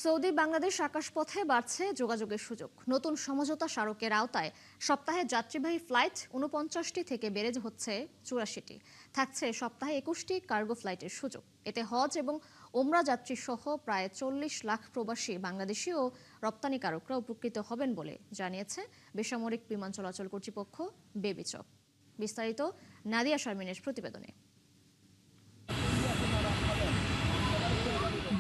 Saudi Bangladesh আকাশপথে বাড়ছে যোগাযোগের সুযোগ। নতুন সমঝোতা স্মারকের আওতায় সপ্তাহে যাত্রীবাহী ফ্লাইট ৪৯টি থেকে বেড়ে হচ্ছে ৮৪টি। থাকছে সপ্তাহে ২১টি কার্গো ফ্লাইটের সুযোগ। এতে হজ এবং ওমরা যাত্রী সহ প্রায় ৪০ লাখ প্রবাসী বাংলাদেশি ও রপ্তানিকারকরা উপকৃত হবেন বলে জানিয়েছে বেসামরিক বিমান চলাচল কর্তৃপক্ষ বেবিচক। বিস্তারিত নাদিয়া শারমিনের প্রতিবেদনে।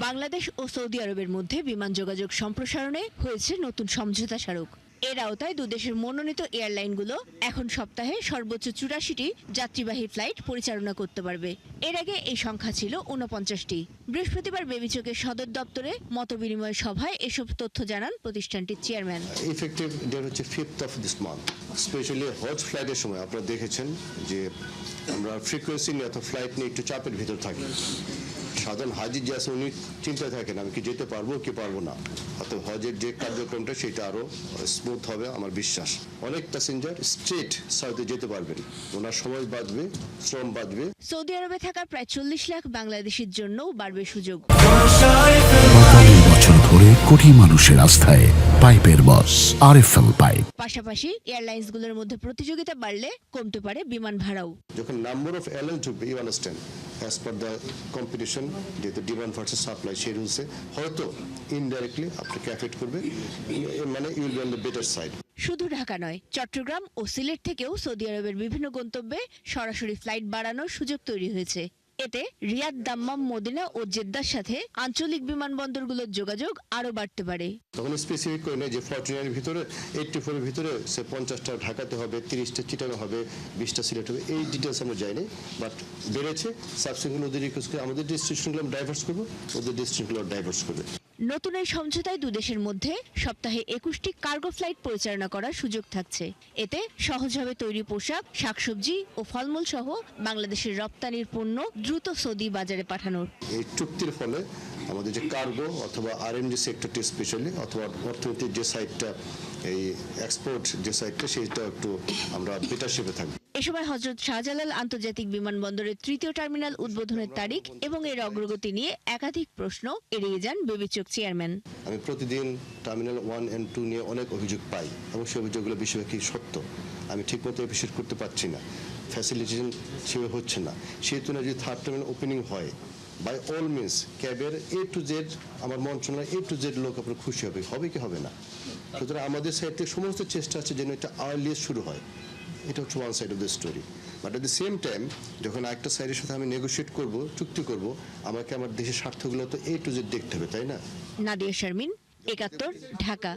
বাংলাদেশ ও সৌদি আরবের মধ্যে বিমান যোগাযোগ সম্প্রসারণে হয়েছে নতুন সমঝোতা স্মারক। এর আওতায় দুদেশের মনোনীত এয়ারলাইনগুলো এখন সপ্তাহে সর্বোচ্চ ৮৪টি যাত্রীবাহী ফ্লাইট পরিচালনা করতে পারবে। এর আগে এই সংখ্যা ছিল ৪৯টি। বৃহস্পতিবার বেবিচকের সদর দপ্তরে মতবিনিময় সভায় এসব তথ্য জানান প্রতিষ্ঠানটির চেয়ারম্যান। ইফেক্টিভ ডেট হচ্ছে 5th of this month। Specially হজ ফ্লাইটের সময় আপনারা দেখেছেন যে আমরা ফ্রিকোয়েন্সি নিয়ে অথবা ফ্লাইট নিয়ে একটু চাপের ভিতর থাকি। সাধারণ হাজি যে আছে উনি চিন্তায় থাকেন আমি কি যেতে পারবো কি পারবো না। অর্থাৎ হজের যে কার্যক্রমটা সেটা আরো স্মুথ হবে আমার বিশ্বাস। অনেক প্যাসেঞ্জার স্ট্রেট সৌদি যেতে পারবেন, ওনার সময় বাঁচবে, শ্রম বাঁচবে। সৌদি আরবে থাকা প্রায় ৪০ লাখ বাংলাদেশির জন্যও বাড়বে সুযোগ। ৪৫ বছর ধরে কোটি মানুষের আস্থায় পাইপের বস আরএফএল পাইপ। পাশাপাশি এয়ারলাইন্সগুলোর মধ্যে প্রতিযোগিতা বাড়লে কমতে পারে বিমান ভাড়াও। যখন নাম্বার অফ এয়ারলাইন্স ঢুকবে you understand as per the competition যেহেতু ডিমান্ড ভার্সেস সাপ্লাই সেই রুলসে হয়তো ইনডাইরেক্টলি আপনাকে এফেক্ট করবে, মানে you will be on the better side. শুধু ঢাকা নয়, চট্টগ্রাম ও সিলেট থেকেও সৌদি আরবের বিভিন্ন গন্তব্যে সরাসরি ফ্লাইট বাড়ানোর সুযোগ তৈরি হয়েছে। এতে রিয়াদ, দাম্মাম, মদিনা ও জেদ্দার সাথে আঞ্চলিক বিমানবন্দরগুলোর যোগাযোগ আরও বাড়তে পারে। তখন স্পেসিফিক করে নেই যে 49 ভিতরে 84 ভিতরে সে 50টা ঢাকাতে হবে, 30টা চিটাগাং হবে, 20টা সিলেট হবে, এই ডিটেলস আমরা যাইনি। বাট বেড়েছে, সাবসিকুয়েন্ট ওদের রিকোয়েস্ট করে আমাদের ডেস্টিনেশনগুলো ডাইভার্স করবো, ওদের ডেস্টিনেশনগুলো ডাইভার্স করবে। নতুন এই সমঝোতায় দুদেশের মধ্যে সপ্তাহে ২১টি কার্গো ফ্লাইট পরিচালনা করার সুযোগ থাকছে। এতে সহজভাবে তৈরি পোশাক, শাকসবজি ও ফলমূল সহ বাংলাদেশের রপ্তানির পণ্য দ্রুত সৌদি বাজারে পাঠানোর। এই চুক্তির ফলে আমাদের যে কার্গো অথবা আরএমজি সেক্টরটি স্পেশালি অথবা অর্থনীতির যে সাইডটা এই এক্সপোর্ট যে সাইডটা সেটা একটু আমরা বেটার শেপে থাকবো। এ সময় হযরত শাহজালাল আন্তর্জাতিক বিমানবন্দরের ৩য় টার্মিনাল উদ্বোধনের তারিখ এবং এর অগ্রগতি নিয়ে একাধিক প্রশ্ন এড়িয়ে যান বেবিচক চেয়ারম্যান। আমি প্রতিদিন টার্মিনাল 1 and 2 নিয়ে অনেক অভিযোগ পাই এবং সেই অভিযোগগুলো বেশিরভাগই সত্য। আমি ঠিকমতো অ্যাপ্রিশিয়েট করতে পারছি না, ফ্যাসিলিটেশন সেভাবে হচ্ছে না। সেই তুলনায় যদি থার্ড টার্মিনাল ওপেনিং হয় বাই অল মিনস ক্যাবের A to Z আমার মন্ত্রণালয় A to Z লোক আপনার খুশি হবে, হবে কি হবে না। সুতরাং আমাদের সাইড থেকে সমস্ত চেষ্টা আছে যেন এটা আর্লিয়েস্ট শুরু হয়। এটা হচ্ছে one side of the story. But at the same time যখন একটা সাইডের সাথে আমি নেগোশিয়েট করব, চুক্তি করব, আমাকে আমার দেশের স্বার্থগুলো তো A to Z দেখতে হবে, তাই না? নাদিয়া শারমিন, ৭১, ঢাকা।